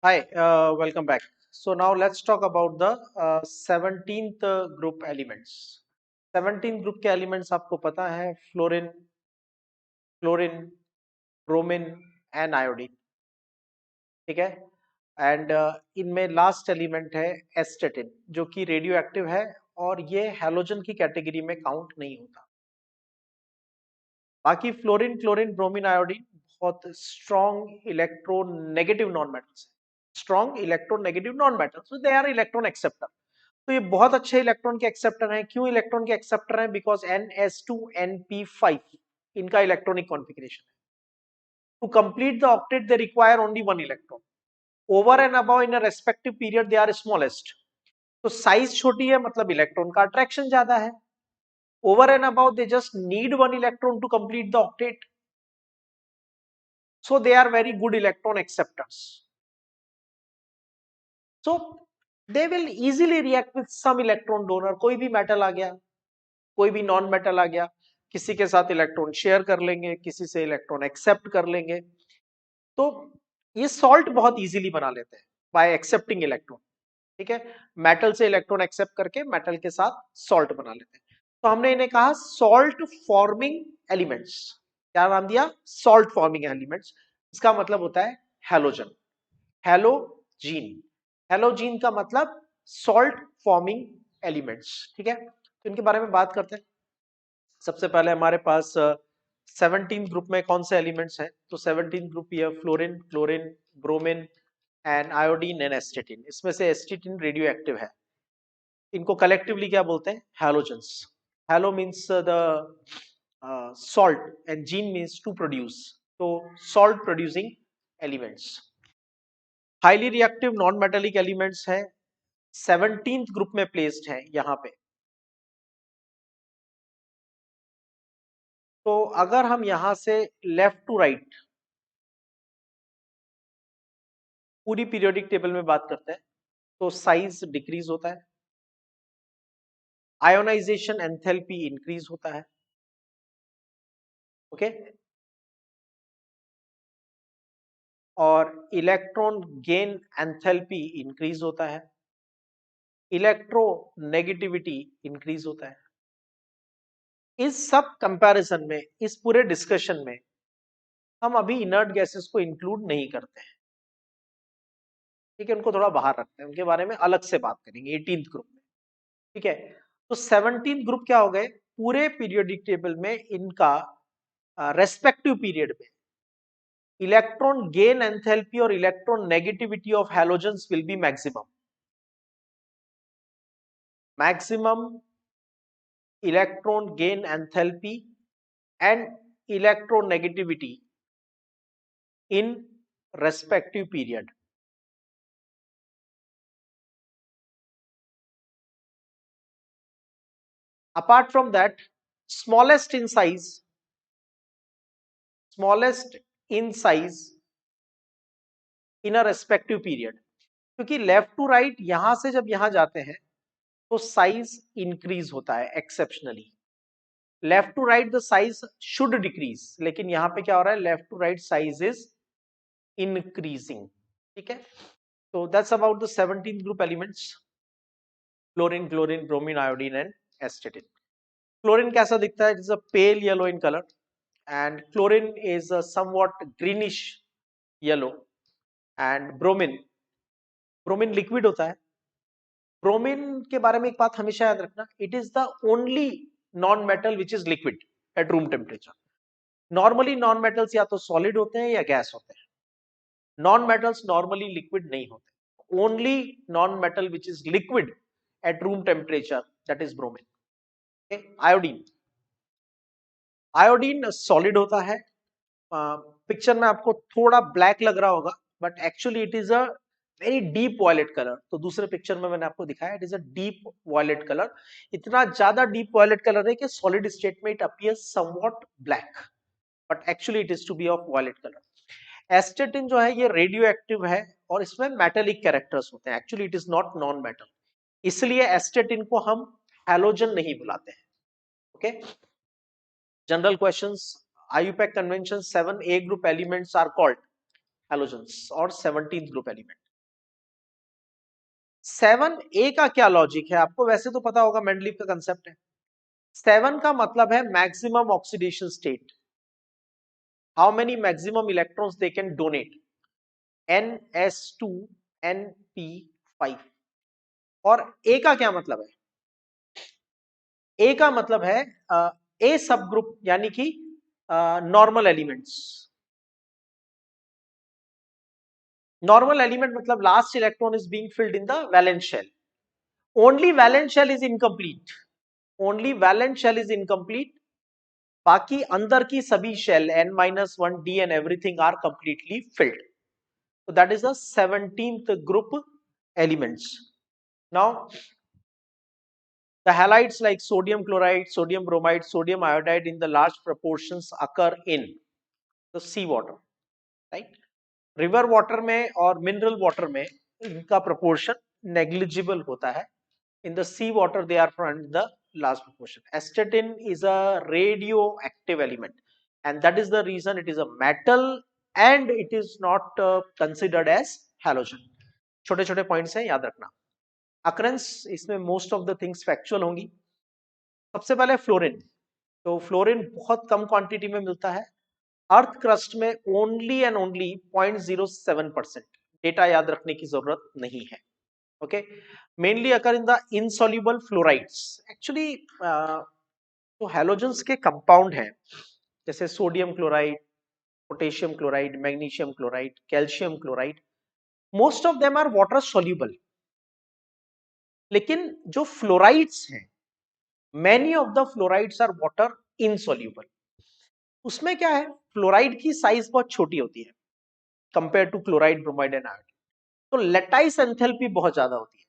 Hi, welcome back. So now let's talk about the 17th group elements. 17th group के elements आपको पता है fluorine, chlorine, bromine and iodine, ठीक है। And इनमें लास्ट एलिमेंट है एस्टेटिन जो कि रेडियो एक्टिव है और ये हैलोजन की कैटेगरी में काउंट नहीं होता। बाकी फ्लोरीन, क्लोरीन, ब्रोमीन, आयोडीन बहुत strong electronegative non metals, strong electronegative non metals, so they are electron acceptor. तो ये बहुत अच्छे इलेक्ट्रॉन के एक्सेप्टर हैं। क्यों इलेक्ट्रॉन के एक्सेप्टर हैं? बिकॉज NS2NP5 इनका इलेक्ट्रॉनिक कॉन्फ़िगरेशन है। To complete the octet they require only one electron. Over and above in a respective period they are smallest. तो साइज छोटी है मतलब इलेक्ट्रॉन का अट्रैक्शन ज्यादा है। Over and above they just need one electron to complete the octet, so they are very good electron acceptors, so they will easily react with some electron donor। कोई भी metal आ गया, कोई भी non metal आ गया, किसी के साथ electron share कर लेंगे, किसी से इलेक्ट्रॉन एक्सेप्ट कर लेंगे। तो ये सॉल्ट बहुत इजीली बना लेते हैं बाय एक्सेप्टिंग इलेक्ट्रॉन, ठीक है। मेटल से इलेक्ट्रॉन एक्सेप्ट करके मेटल के साथ सॉल्ट बना लेते हैं। तो हमने इन्हें कहा सॉल्ट फॉर्मिंग एलिमेंट्स। क्या नाम दिया? Salt forming elements. इसका मतलब होता है हैलोजन, हैलोजीन। हैलोजीन का मतलब सॉल्ट फॉर्मिंग एलिमेंट्स, ठीक है। तो इनके बारे में बात करते हैं। सबसे पहले हमारे पास 17 ग्रुप में कौन से एलिमेंट्स हैं? तो 17 ग्रुप ये fluorine, chlorine, bromine and iodine and एस्टेटिन। इसमें से एस्टेटिन रेडियो एक्टिव है। इनको कलेक्टिवली क्या बोलते हैं? Halogens. Halo means the salt and gene means to produce, तो salt producing elements. Highly reactive non metallic elements है, 17th ग्रुप में प्लेस्ड है यहाँ पे। तो अगर हम यहां से लेफ्ट टू राइट पूरी पीरियोडिक टेबल में बात करते हैं तो साइज डिक्रीज होता है, आयोनाइजेशन एंथैल्पी इंक्रीज होता है, ओके, और इलेक्ट्रॉन गेन एंथैल्पी इंक्रीज होता है, इलेक्ट्रोनेगेटिविटी इंक्रीज होता है। इस सब कंपैरिजन में, इस पूरे डिस्कशन में हम अभी इनर्ट गैसेस को इंक्लूड नहीं करते हैं, ठीक है। उनको थोड़ा बाहर रखते हैं, उनके बारे में अलग से बात करेंगे 18th ग्रुप में, ठीक है। तो 17th ग्रुप क्या हो गए? पूरे पीरियोडिक टेबल में इनका रेस्पेक्टिव पीरियड में इलेक्ट्रॉन गेन एंथैल्पी और electron negativity of halogens will be maximum. Maximum electron gain enthalpy and electronegativity in respective period. Apart from that, smallest in size, smallest in size in a respective period। क्योंकि left to right यहां से जब यहां जाते हैं तो size increase होता है exceptionally. Left to right the size should decrease, लेकिन यहां पे क्या हो रहा है? Left to right size is increasing, ठीक है। तो that's about the 17th group elements, fluorine, chlorine, bromine, iodine and astatine. Chlorine कैसा दिखता है? It is a pale yellow in colour and chlorine is a somewhat greenish yellow, and bromine liquid होता है। Bromine के बारे में एक बात हमेशा याद रखना, it is the only non metal which is liquid at room temperature. Normally non metals या तो सॉलिड होते हैं या गैस होते हैं, नॉन मेटल्स नॉर्मली लिक्विड नहीं होते। Only non metal which is liquid at room temperature, that is bromine. Iodine, iodine solid होता है। पिक्चर में आपको थोड़ा ब्लैक लग रहा होगा, but actually it is a very deep violet colour. तो दूसरे पिक्चर में मैंने आपको दिखाया, it is a deep violet colour. इतना ज्यादा डीप वॉयलेट कलर है कि सॉलिड स्टेट में it appears somewhat black, but actually it is to be of violet colour. Astatine जो है ये रेडियो एक्टिव है और इसमें मेटेलिक कैरेक्टर्स होते हैं। Actually it is not non metal, इसलिए एस्टेटिन को हम हैलोजन नहीं बुलाते हैं, okay. General questions, IUPAC convention 7A group elements are called halogens or 17th group element। 7A का क्या लॉजिक है आपको वैसे तो पता होगा, मेंडलीव का कंसेप्ट है। 7 का मतलब है maximum oxidation state, how many maximum electrons they can donate, NS2NP5। और ए का क्या मतलब है? ए का मतलब है ए सब ग्रुप, यानी कि नॉर्मल एलिमेंट्स। नॉर्मल एलिमेंट मतलब last electron is being filled in the valence shell, only valence shell is incomplete, only valence shell is incomplete, बाकी अंदर की सभी shell N-1 D and everything are completely filled. So that is the 17th group elements. Now the halides like sodium chloride, sodium bromide, sodium iodide in the large proportions occur in the sea water, right? River water में और mineral water में इनका proportion negligible होता है. In the sea water they are found in the large proportion. Astatine is a radioactive element and that is the reason it is a metal and it is not considered as halogen. छोटे छोटे points हैं, याद रखना. Occurrence इसमें most of the things factual होंगी. सबसे पहले fluorine. तो फ्लोरीन बहुत कम क्वांटिटी में मिलता है अर्थ क्रस्ट में, ओनली एंड ओनली 0.07%. डेटा याद रखने की जरूरत नहीं है. Okay, mainly occur in the insoluble fluorides. Actually तो हैलोजेंस के कंपाउंड हैं जैसे sodium chloride, potassium chloride, magnesium chloride, calcium chloride, most of them are water soluble. लेकिन जो फ्लोराइड्स हैं, many of the fluorides are water insoluble. उसमें क्या है, फ्लोराइड की साइज बहुत छोटी होती है compare to chloride, bromide and iodine. तो लेटाइस एंथैल्पी बहुत ज्यादा होती है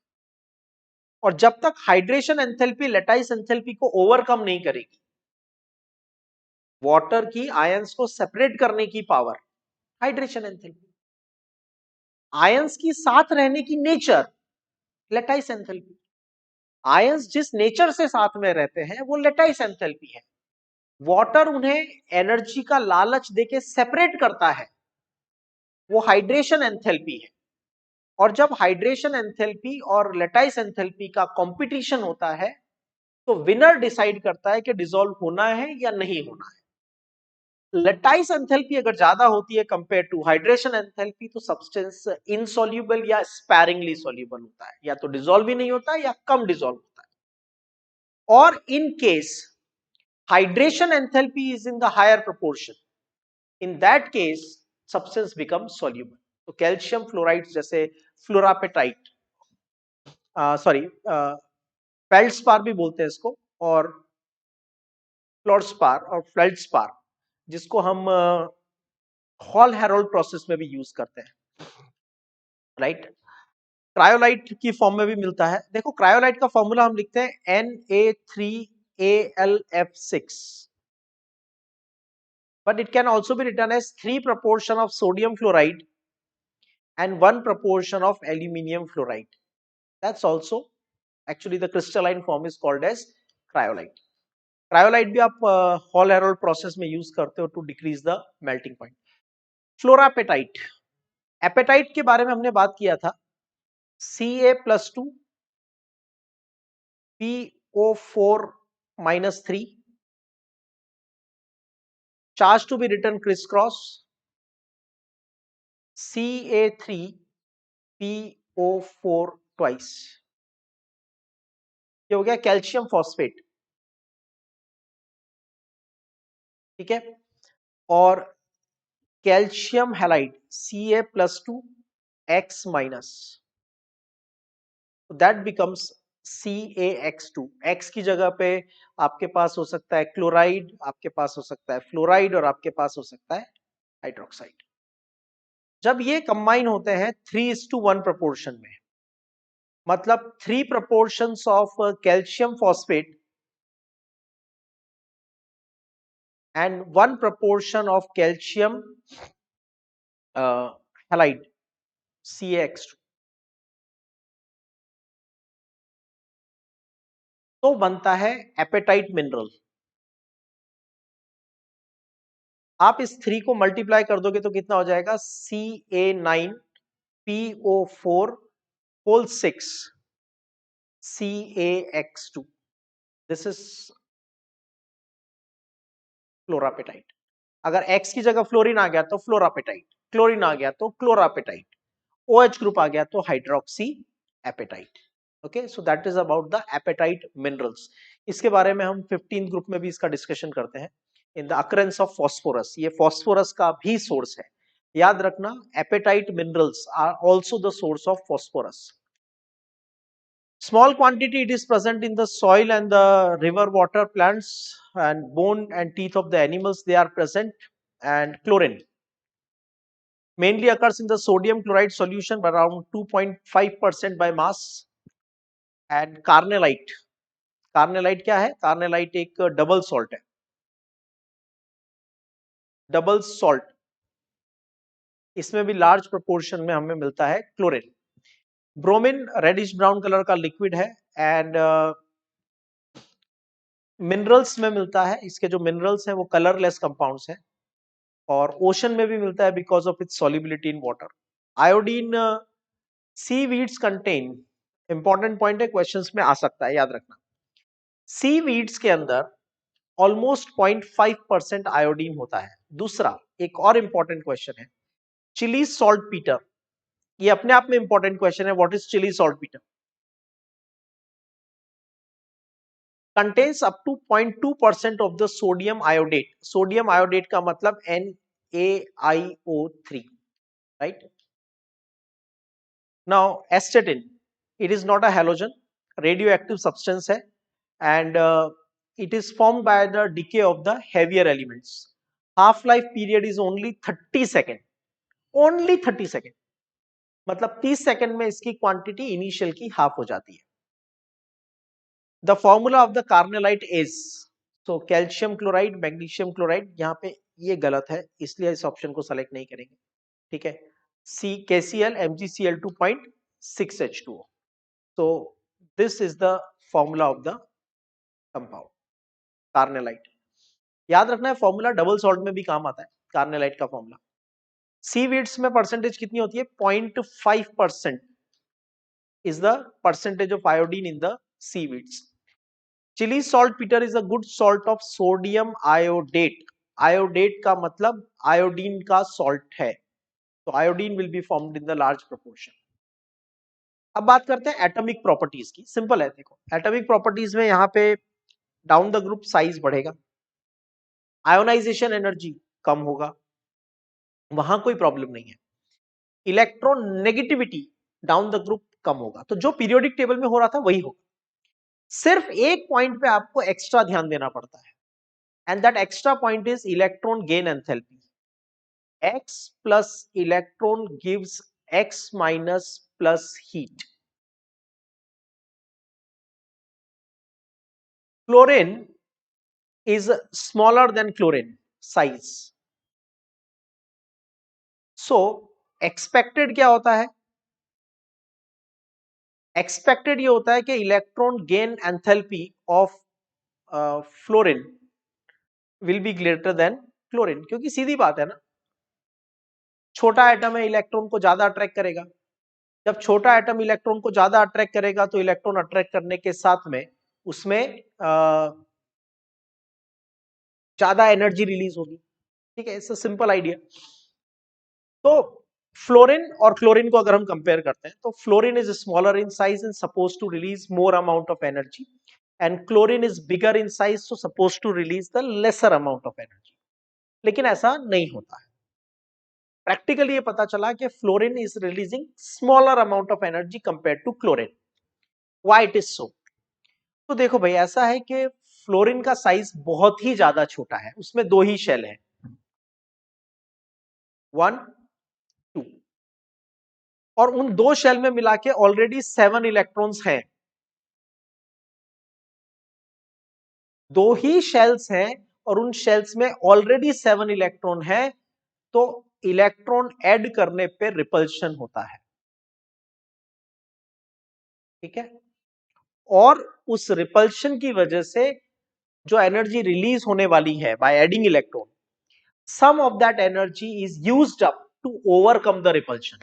और जब तक हाइड्रेशन एंथैल्पी लेटाइस एंथैल्पी को ओवरकम नहीं करेगी, वाटर की आयंस को सेपरेट करने की पावर हाइड्रेशन एंथैल्पी, आयंस की साथ रहने की नेचर लेटाइस एंथैल्पी. आयंस जिस नेचर से साथ में रहते हैं वो लेटाइस एंथैल्पी है. वाटर उन्हें एनर्जी का लालच देके सेपरेट करता है, वो हाइड्रेशन एंथैल्पी है. और जब हाइड्रेशन एंथैल्पी और लेटाइस एंथैल्पी का कंपटीशन होता है तो विनर डिसाइड करता है कि डिसॉल्व होना है या नहीं होना है. लेटाइस एंथैल्पी अगर ज्यादा होती है कंपेयर टू हाइड्रेशन एंथैल्पी तो सब्सटेंस इनसॉल्युबल या स्पैरिंगली सॉल्युबल होता है, या तो डिसॉल्व ही नहीं होता या कम डिसॉल्व होता है. और in case hydration enthalpy is in the higher proportion, in that case substance becomes soluble. तो कैल्शियम फ्लोराइड जैसे फ्लोरापेटाइट, सॉरी फेल्डस्पार भी बोलते हैं इसको, और फ्लोरस्पार और फेल्डस्पार, जिसको हम हॉल हेरोल्ड प्रोसेस में भी यूज करते हैं, राइट? क्रायोलाइट की फॉर्म में भी मिलता है. देखो क्रायोलाइट का फॉर्मूला हम लिखते हैं Na3AlF6, but it can also be written as 3 proportion of sodium fluoride and 1 proportion of aluminium fluoride. That's also actually the crystalline form is called as cryolite. Cryolite भी आप हॉल हेरोल्ड प्रोसेस में use करते हो to decrease the melting point. Fluorapatite, apatite के बारे में हमने बात किया था. Ca+2 PO4-3, charge to be written crisscross Ca3PO4 twice. ये हो गया कैल्शियम फॉस्फेट, ठीक है. और calcium halide Ca+2X-, that becomes CaX2. X की जगह पे आपके पास हो सकता है क्लोराइड, आपके पास हो सकता है फ्लोराइड, और आपके पास हो सकता है हाइड्रोक्साइड. जब ये कंबाइन होते हैं 3:1 प्रोपोर्शन में, मतलब 3 proportions of calcium phosphate and 1 proportion of calcium halide CaX2, तो बनता है एपेटाइट मिनरल. आप इस 3 को मल्टीप्लाई कर दोगे तो कितना हो जाएगा, Ca9PO4 whole 6 CaX2. This is fluorapatite. अगर X की जगह फ्लोरीन आ गया तो फ्लोरापेटाइट, क्लोरीन आ गया तो क्लोरापेटाइट, OH ग्रुप आ गया तो hydroxy apatite. Okay, so that is about the apatite minerals. इसके बारे में हम 15th ग्रुप में भी इसका डिस्कशन करते हैं. In the occurrence of phosphorus, ये फॉस्फोरस का भी सोर्स है. याद रखना, apatite minerals are also the source of phosphorus. Small quantity it is present in the soil and the river water, plants and bone and teeth of the animals, they are present. And chlorine mainly occurs in the sodium chloride solution around 2.5% by mass. And carnellite, carnellite क्या है? carnellite एक double salt है, double salt. इसमें भी large proportion में हमें मिलता है chlorine. Bromine reddish brown colour का लिक्विड है एंड मिनरल्स में मिलता है. इसके जो मिनरल्स हैं वो कलरलेस कंपाउंड्स हैं और ओशन में भी मिलता है because of its solubility in water. Iodine seaweeds contain, important point है, क्वेश्चंस में आ सकता है, याद रखना. सीवीड्स के अंदर ऑलमोस्ट 0.5% आयोडीन होता है. दूसरा एक और इंपॉर्टेंट क्वेश्चन है, चिली सॉल्ट पीटर. ये अपने आप में इंपॉर्टेंट क्वेश्चन है. What is Chile saltpetre? Contains up to 0.2% of the sodium iodate. Sodium iodate का मतलब NaIO3, right? Now astatine, it is not a halogen, radioactive substance है and it is formed by the decay of the heavier elements. Half life period is only 30 second, only 30 second. मतलब 30 second में इसकी quantity initial की half हो जाती है. The formula of the carnallite is, तो calcium chloride, magnesium chloride. यहाँ पे ये गलत है इसलिए इस ऑप्शन को सेलेक्ट नहीं करेंगे. ठीक है, KCl MgCl2.6H2O. so this is the formula of the compound carnallite. याद रखना है फॉर्मूला डबल सॉल्ट में भी काम आता है कार्नेलाइट का फॉर्मूला. सीवीड्स में परसेंटेज कितनी होती है? 0.5% is the percentage of iodine in the seaweeds. Chili saltpeter is a good salt of sodium iodate. Iodate का मतलब आयोडीन का सॉल्ट है, तो iodine will be formed in the large proportion. अब बात करते हैं एटॉमिक प्रॉपर्टीज की. सिंपल है, देखो एटॉमिक प्रॉपर्टीज में यहाँ पे डाउन द ग्रुप साइज बढ़ेगा, आयोनाइजेशन एनर्जी कम होगा, वहां कोई प्रॉब्लम नहीं है. Electronegativity down the group कम होगा. तो जो पीरियोडिक टेबल में हो रहा था वही होगा. सिर्फ एक पॉइंट पे आपको एक्स्ट्रा ध्यान देना पड़ता है and that extra point is electron gain enthalpy. X plus electron gives X minus plus heat. Chlorine is smaller than chlorine size. So expected क्या होता है? Expected ये होता है कि electron gain enthalpy of fluorine will be greater than chlorine. क्योंकि सीधी बात है ना, छोटा एटम है, इलेक्ट्रॉन को ज्यादा अट्रैक्ट करेगा. जब छोटा एटम इलेक्ट्रॉन को ज्यादा अट्रैक्ट करेगा तो इलेक्ट्रॉन अट्रैक्ट करने के साथ में उसमें ज्यादा एनर्जी रिलीज होगी. ठीक है, इट्स अ सिंपल आइडिया. तो फ्लोरीन और क्लोरीन को अगर हम कंपेयर करते हैं तो fluorine is smaller in size and suppose to release more amount of energy and chlorine is bigger in size so suppose to release the lesser amount of energy. लेकिन ऐसा नहीं होता है. प्रैक्टिकली ये पता चला कि fluorine is releasing smaller amount of energy compare to chlorine. Why it is so? तो देखो भाई, ऐसा है कि फ्लोरीन का साइज बहुत ही ज्यादा छोटा है, उसमें दो ही शेल है, 1 2, और उन दो शेल में मिला के ऑलरेडी 7 इलेक्ट्रॉन्स हैं. दो ही शेल्स हैं और उन शेल्स में ऑलरेडी 7 इलेक्ट्रॉन है, तो इलेक्ट्रॉन ऐड करने पे रिपल्शन होता है. ठीक है, और उस रिपल्शन की वजह से जो एनर्जी रिलीज होने वाली है by adding electron, some of that energy is used up to overcome the repulsion.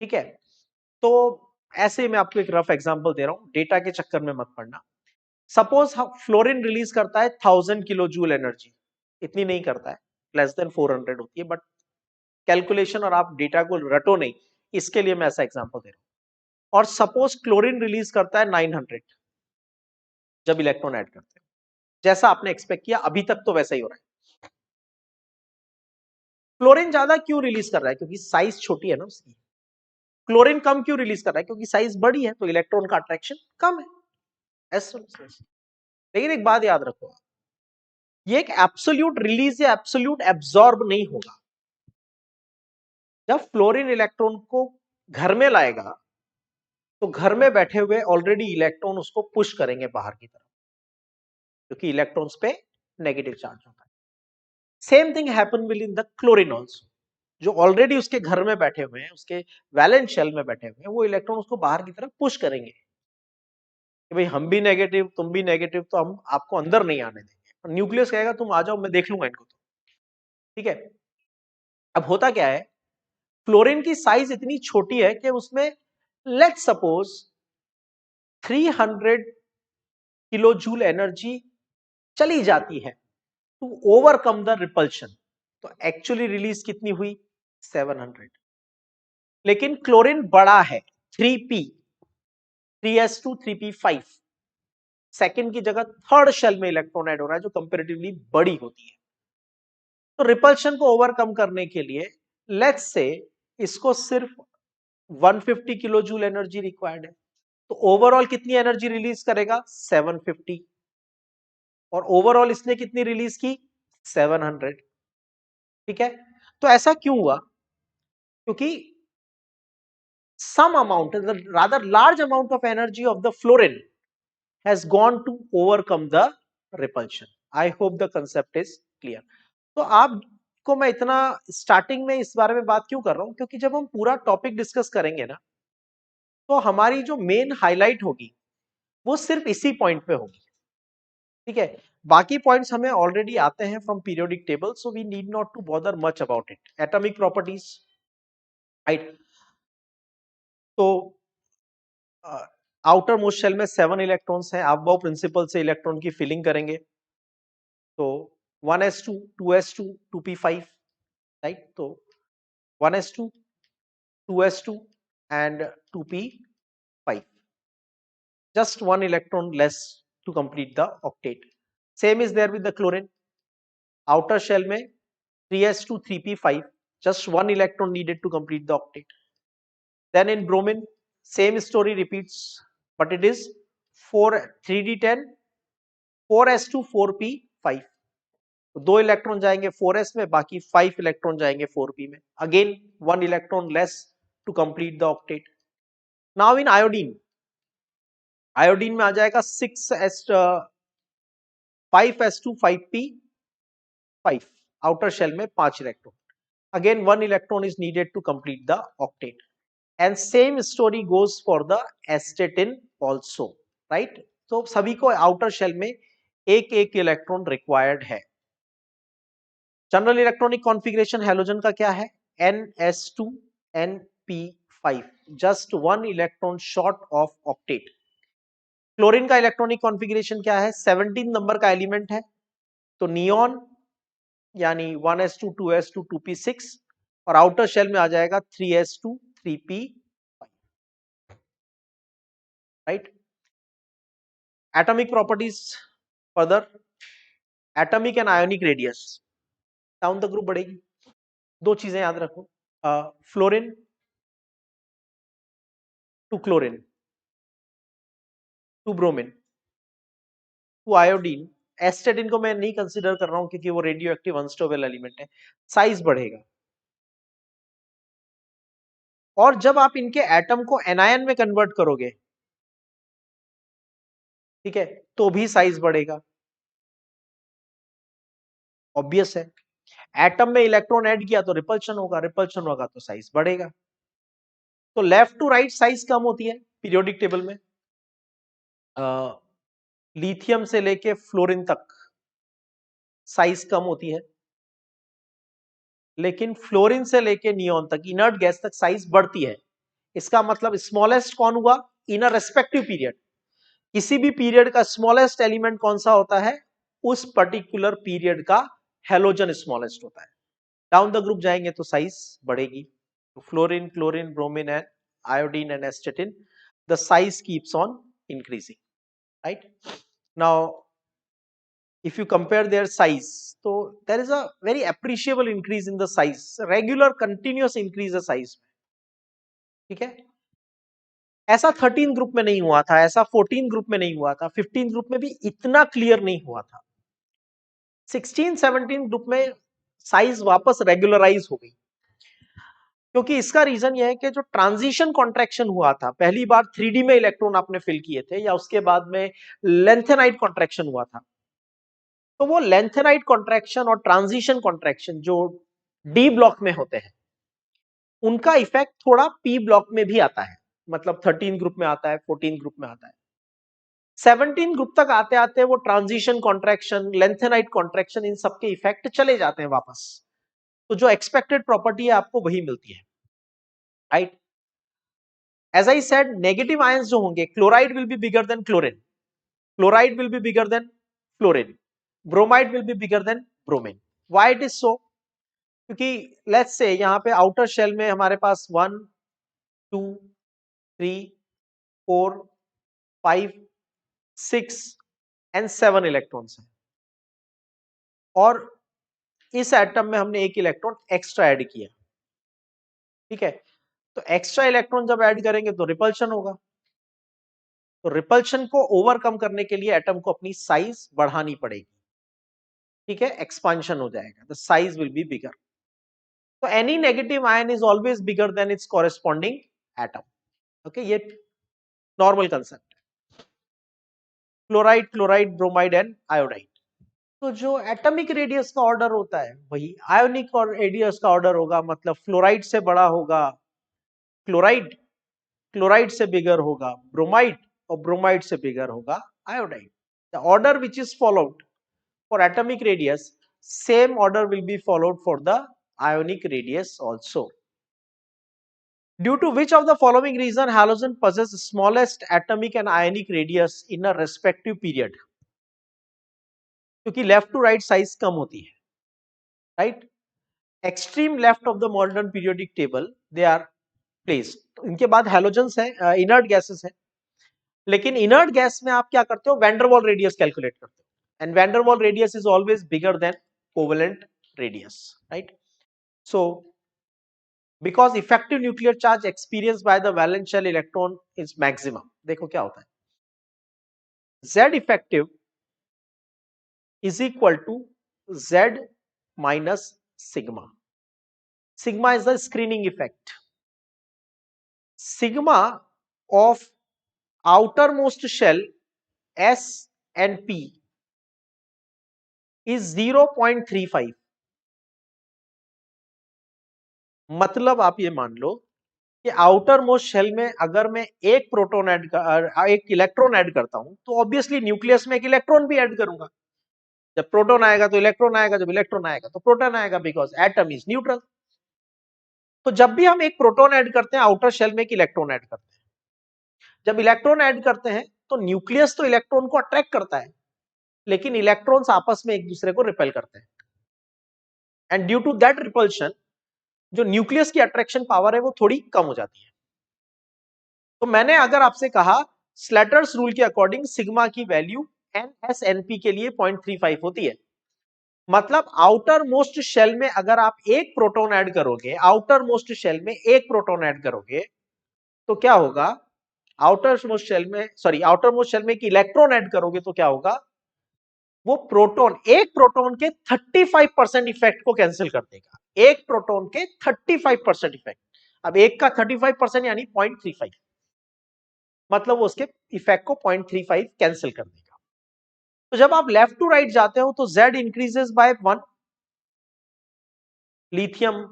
ठीक है, तो ऐसे मैं आपको एक रफ एग्जांपल दे रहा हूं, डेटा के चक्कर में मत पड़ना। सपोज फ्लोरीन रिलीज करता है 1000 किलो जूल एनर्जी, इतनी नहीं करता है, लेस देन 400 होती है, बट कैलकुलेशन और आप डेटा को रटो नहीं, इसके लिए मैं ऐसा एग्जांपल दे रहा हूं। और सपोज क्लोरीन रिलीज करता है 900 जब इलेक्ट्रॉन ऐड करते हैं, जैसा आपने एक्सपेक्ट किया अभी तक तो वैसा ही हो रहा है। क्लोरीन ज्यादा क्यों रिलीज कर रहा है? क्योंकि साइज छोटी है ना उसकी। क्लोरीन कम क्यों रिलीज कर रहा है? क्योंकि साइज बड़ी है, तो इलेक्ट्रॉन का अट्रैक्शन कम है। लेकिन एक बात याद रखो, ये एक एब्सोल्यूट रिलीज या एब्सोल्यूट एब्सॉर्ब नहीं होगा। जब फ्लोरीन इलेक्ट्रॉन को घर में लाएगा तो घर में बैठे हुए ऑलरेडी इलेक्ट्रॉन उसको पुश करेंगे बाहर की तरफ, क्योंकि इलेक्ट्रॉन्स पे नेगेटिव चार्ज होता है। Same thing happen will in the chlorine also. जो ऑलरेडी उसके घर में बैठे हुए हैं, उसके वैलेंस शेल में बैठे हुए हैं, वो इलेक्ट्रॉन उसको बाहर की तरफ पुश करेंगे कि भाई हम भी नेगेटिव, तुम भी नेगेटिव, तो हम आपको अंदर नहीं आने देंगे। न्यूक्लियस कहेगा तुम आ जाओ, मैं देख लूंगा इनको तो। ठीक है, अब होता क्या है, फ्लोरीन की साइज इतनी छोटी है कि उसमें let's suppose 300 kilo joule energy चली जाती है टू ओवरकम द रिपल्शन। तो एक्चुअली रिलीज कितनी हुई? 700। लेकिन क्लोरीन बड़ा है, 3p, 3s2 3p5, सेकेंड की जगह थर्ड शेल में इलेक्ट्रॉन ऐड हो रहा है, जो कंपेरेटिवली बड़ी होती है। तो रिपल्शन को ओवरकम करने के लिए लेट्स से इसको सिर्फ 150 किलो जूल एनर्जी रिक्वायर्ड है, तो ओवरऑल कितनी एनर्जी रिलीज करेगा? 750। और ओवरऑल इसने कितनी रिलीज की? 700। ठीक है, तो ऐसा क्यों हुआ? क्योंकि some amount, the rather large amount of energy of the fluorine has gone to overcome the repulsion. I hope the concept is clear. तो आपको मैं इतना स्टार्टिंग में इस बारे में बात क्यों कर रहा हूं? क्योंकि जब हम पूरा टॉपिक डिस्कस करेंगे ना, तो हमारी जो मेन हाईलाइट होगी वो सिर्फ इसी पॉइंट पे होगी। ठीक है, बाकी पॉइंट्स हमें ऑलरेडी आते हैं from periodic table, so we need not to bother much about it. Atomic properties, right? तो आउटर मोस्ट शेल में 7 इलेक्ट्रॉन्स हैं, अबाव प्रिंसिपल से इलेक्ट्रॉन की फिलिंग करेंगे, तो 1s2 2s2 2p5, राइट? तो 1s2 2s2 and 2p5, just one electron less to complete the octet. Same is there with the chlorine. Outer shell में 3s2 3p5, just one electron needed to complete the octet. Then in bromine, same story repeats, but it is 4 3d10 4s2 4p5, तो 2 electron जाएंगे 4s में, बाकी 5 electron जाएंगे 4p में। Again 1 electron less to complete the octet. Now in iodine, iodine में आ जाएगा 6s 5s2 5p5, outer shell में 5 electron, again 1 electron is needed to complete the octet. And same story goes for the astatine also, right? तो सभी को outer shell में एक एक इलेक्ट्रॉन रिक्वायर्ड है। जनरल इलेक्ट्रॉनिक कॉन्फ़िगरेशन हैलोजन का क्या है? NS2 NP5, just 1 electron short of octet. Chlorine का इलेक्ट्रॉनिक कॉन्फ़िगरेशन क्या है? 17 नंबर का एलिमेंट है, तो नियॉन यानी 1s2 2s2 2p6, और आउटर शेल में आ जाएगा 3s2 3p5, right? Atomic properties further, atomic and ionic radius down the group बढ़ेगी। दो चीजें याद रखो, fluorine to chlorine to bromine to iodine, astatine को मैं नहीं कंसीडर कर रहा हूं क्योंकि वो रेडियो एक्टिव अनस्टेबल एलिमेंट है, साइज बढ़ेगा। और जब आप इनके एटम को एनायन में कन्वर्ट करोगे, ठीक है, तो भी साइज बढ़ेगा। ऑब्वियस है, एटम में इलेक्ट्रॉन ऐड किया तो रिपल्शन होगा, रिपल्शन होगा तो साइज बढ़ेगा। तो लेफ्ट टू राइट साइज कम होती है पीरियोडिक टेबल में, लिथियम से लेके फ्लोरीन तक साइज कम होती है, लेकिन फ्लोरीन से लेके नियॉन तक, इनर्ट गैस तक साइज बढ़ती है। इसका मतलब स्मॉलेस्ट कौन हुआ इन अ रेस्पेक्टिव पीरियड। किसी भी पीरियड का स्मॉलेस्ट एलिमेंट कौन सा होता है, उस पर्टिकुलर पीरियड का हेलोजन स्मॉलेस्ट होता है। डाउन द ग्रुप जाएंगे तो साइज बढ़ेगी, तो fluorine, chlorine, bromine and iodine and एस्टेटिन, the size keeps on increasing, right. Now if you compare their size, so there is a very appreciable increase in the size, regular continuous increase the size, ठीक है। ऐसा 13 group में नहीं हुआ था, ऐसा 14 group में नहीं हुआ था, 15 ग्रुप में भी इतना क्लियर नहीं हुआ था। 16-17 ग्रुप में साइज वापस रेगुलराइज हो गई, क्योंकि इसका रीजन यह है कि जो ट्रांजिशन कॉन्ट्रैक्शन हुआ था, पहली बार 3D में इलेक्ट्रॉन आपने फिल किए थे या उसके बाद में लेंथेनाइट कॉन्ट्रैक्शन हुआ था, तो वो लेंथेनाइट कॉन्ट्रैक्शन और ट्रांजिशन कॉन्ट्रैक्शन जो डी ब्लॉक में होते हैं, उनका इफेक्ट थोड़ा पी ब्लॉक में भी आता है, मतलब 13 ग्रुप में आता है, 14 ग्रुप में आता है। 17 ग्रुप तक आते आते वो ट्रांजिशन कॉन्ट्रैक्शन, लेंथेनाइट कॉन्ट्रैक्शन, इन सबके इफेक्ट चले जाते हैं वापस, तो जो एक्सपेक्टेड प्रॉपर्टी है आपको वही मिलती है, right. As I said, negative ions जो होंगे, chloride will be bigger than chlorine, chloride will be bigger than fluorine, bromide will be bigger than bromine. Why it is so? क्योंकि लेट्स से यहां पे आउटर शेल में हमारे पास 1 2 3 4 5 6 and 7 electrons हैं, और इस एटम में हमने एक इलेक्ट्रॉन एक्स्ट्रा ऐड किया, ठीक है। तो एक्स्ट्रा इलेक्ट्रॉन जब ऐड करेंगे तो रिपल्शन होगा, तो रिपल्शन को ओवरकम करने के लिए एटम को अपनी साइज बढ़ानी पड़ेगी, ठीक है, एक्सपांशन हो जाएगा, the size will be bigger. तो any negative ion is always bigger than its corresponding atom, okay, ये नॉर्मल कंसेप्ट है। Chloride, chloride, bromide and iodide, तो जो एटॉमिक रेडियस का ऑर्डर होता है वही आयोनिक और रेडियस का ऑर्डर होगा, मतलब फ्लोराइड से बड़ा होगा क्लोराइड, क्लोराइड से बिगर होगा ब्रोमाइड, और ब्रोमाइड से बिगर होगा iodide. The order which is followed for atomic radius, same order will be followed for the ionic radius also. Due to which of the following reason halogen possess smallest atomic and ionic radius in a respective period? क्योंकि left to right size कम होती है, right. Extreme left of the modern periodic table they are placed. इनके बाद halogens है, inert gases है, लेकिन inert gas में आप क्या करते हो, वैंडरवाल रेडियस कैलकुलेट करते हो, and Van der Waals radius is always bigger than covalent radius, right. So because effective nuclear charge experienced by the valence shell electron is maximum, देखो क्या होता है, Z effective is equal to Z minus sigma. Sigma is the screening effect. Sigma of outermost shell S and P is 0.35. मतलब आप ये मान लो कि outer most shell में अगर मैं एक प्रोटॉन एक इलेक्ट्रॉन ऐड करता हूं, तो ऑब्वियसली न्यूक्लियस में एक इलेक्ट्रॉन भी ऐड करूंगा। जब प्रोटॉन आएगा तो इलेक्ट्रॉन आएगा, जब इलेक्ट्रॉन आएगा तो प्रोटॉन आएगा, बिकॉज एटम इज न्यूट्रल। तो जब भी हम एक प्रोटॉन ऐड करते हैं, आउटर शेल में एक इलेक्ट्रॉन ऐड करते हैं, जब इलेक्ट्रॉन ऐड करते हैं तो न्यूक्लियस तो इलेक्ट्रॉन को अट्रैक्ट करता है, लेकिन इलेक्ट्रॉन्स आपस में एक दूसरे को रिपेल करते हैं, and due to that repulsion जो न्यूक्लियस की अट्रैक्शन पावर है वो थोड़ी कम हो जाती है। तो मैंने अगर आपसे कहा स्लैटर्स रूल के अकॉर्डिंग सिग्मा की वैल्यू NSNP के लिए 0.35 होती है, मतलब आउटर मोस्ट शेल में अगर आप एक प्रोटॉन ऐड करोगे, आउटर मोस्ट शेल में एक प्रोटॉन ऐड करोगे तो क्या होगा, आउटर मोस्ट शेल में, सॉरी, आउटर मोस्ट शेल में एक इलेक्ट्रॉन ऐड करोगे तो क्या होगा, वो प्रोटॉन एक प्रोटॉन के 35% इफेक्ट को कैंसिल कर देगा, एक प्रोटॉन के 35% इफेक्ट। अब एक का 35% यानी 0.35, मतलब वो उसके इफेक्ट को 0.35 कैंसिल कर देगा। तो जब आप लेफ्ट टू राइट जाते हो तो Z increases by 1, lithium,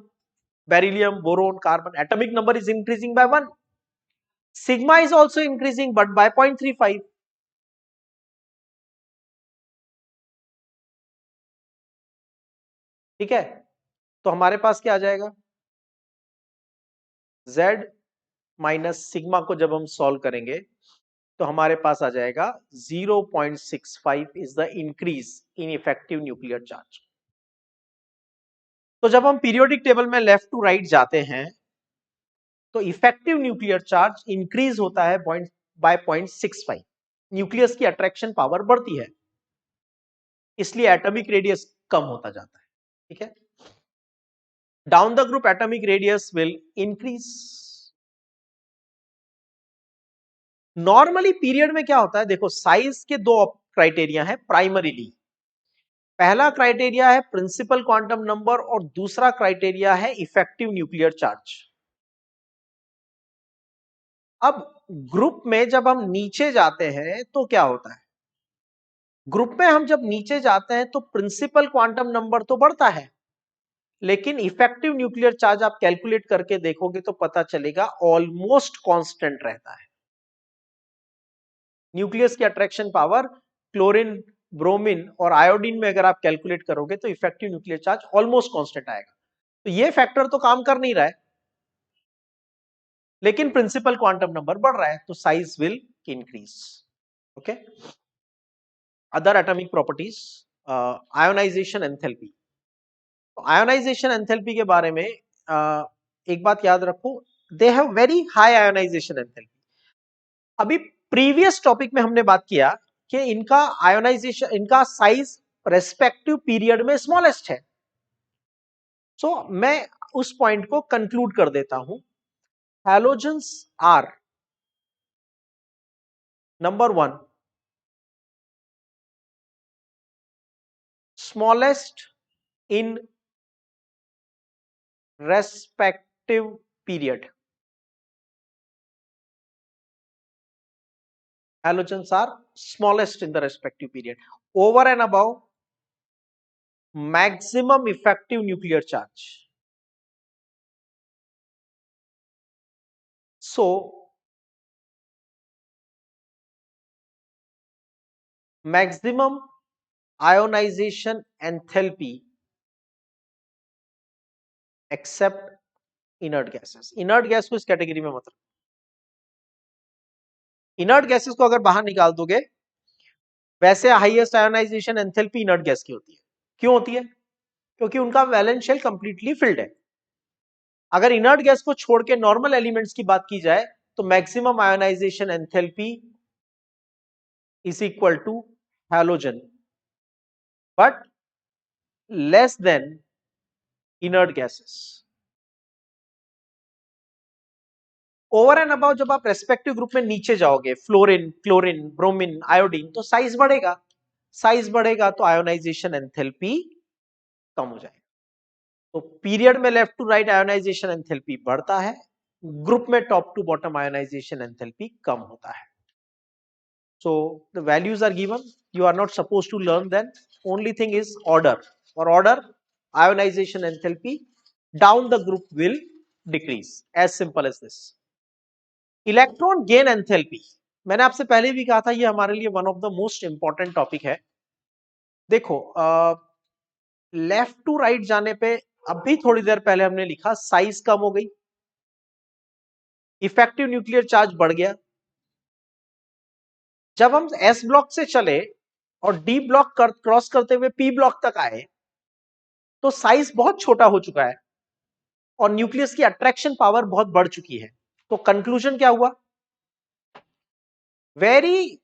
beryllium, boron, carbon, atomic number is increasing by 1, sigma is also increasing but by 0.35, ठीक है। तो हमारे पास क्या आ जाएगा, Z माइनस सिग्मा को जब हम सॉल्व करेंगे तो हमारे पास आ जाएगा 0.65 is the increase in effective nuclear charge. तो जब हम पीरियोडिक टेबल में लेफ्ट टू राइट जाते हैं तो इफेक्टिव न्यूक्लियर चार्ज इंक्रीज होता है बाय 0.65। न्यूक्लियस की अट्रैक्शन पावर बढ़ती है, इसलिए एटॉमिक रेडियस कम होता जाता है। ठीक है, down the group atomic radius will increase. Normally period में क्या होता है, देखो साइज के दो क्राइटेरिया है प्राइमरीली। पहला क्राइटेरिया है प्रिंसिपल क्वांटम नंबर और दूसरा क्राइटेरिया है इफेक्टिव न्यूक्लियर चार्ज। अब ग्रुप में जब हम नीचे जाते हैं तो क्या होता है, ग्रुप में हम जब नीचे जाते हैं तो प्रिंसिपल क्वांटम नंबर तो बढ़ता है, लेकिन इफेक्टिव न्यूक्लियर चार्ज आप कैलकुलेट करके देखोगे तो पता चलेगा ऑलमोस्ट कांस्टेंट रहता है। न्यूक्लियस की अट्रैक्शन पावर क्लोरीन, ब्रोमीन और आयोडीन में अगर आप कैलकुलेट करोगे तो effective nuclear charge almost constant आएगा। तो ये फैक्टर तो काम कर नहीं रहा है, लेकिन प्रिंसिपल क्वांटम नंबर बढ़ रहा है, तो size will increase. Okay, other atomic properties, ionisation enthalpy. Ionisation enthalpy के बारे में एक बात याद रखो, they have very high ionisation enthalpy. अभी प्रीवियस टॉपिक में हमने बात किया कि इनका आयोनाइजेशन, इनका साइज रेस्पेक्टिव पीरियड में स्मॉलेस्ट है। सो मैं उस पॉइंट को कंक्लूड कर देता हूं। Halogens are number 1 smallest in respective period. Halogens are smallest in the respective period. Over and above maximum effective nuclear charge. So maximum ionization enthalpy except inert gases. Inert gas को इस category में मतलब, inert gases को अगर बाहर निकाल दोगे, वैसे highest ionisation enthalpy inert gas की होती है। क्यों होती है? क्योंकि उनका वैलेंस शेल कंप्लीटली फिल्ड है। अगर इनर्ट गैस को छोड़ के नॉर्मल एलिमेंट्स की बात की जाए तो maximum ionization enthalpy is equal to halogen but less than inert gases. Over and above जब आप रेस्पेक्टिव ग्रुप में नीचे जाओगे, फ्लोरीन, क्लोरीन, ब्रोमीन, आयोडीन, तो साइज बढ़ेगा। साइज बढ़ेगा तो आयोनाइजेशन एंथैल्पी कम हो जाएगा। तो पीरियड में left to right ionization enthalpy बढ़ता है, ग्रुप में top to bottom ionization enthalpy कम होता है। So the values are given, you are not supposed to learn them, only thing is order. For order, ionization enthalpy down the group will decrease, as simple as this. Electron gain enthalpy, मैंने आपसे पहले भी कहा था ये हमारे लिए one of the most important topic है। देखो लेफ्ट टू राइट जाने पे अभी थोड़ी देर पहले हमने लिखा साइज कम हो गई, इफेक्टिव न्यूक्लियर चार्ज बढ़ गया। जब हम एस ब्लॉक से चले और डी ब्लॉक क्रॉस करते हुए पी ब्लॉक तक आए तो साइज बहुत छोटा हो चुका है और न्यूक्लियस की अट्रैक्शन पावर बहुत बढ़ चुकी है। तो कंक्लूजन क्या हुआ? Very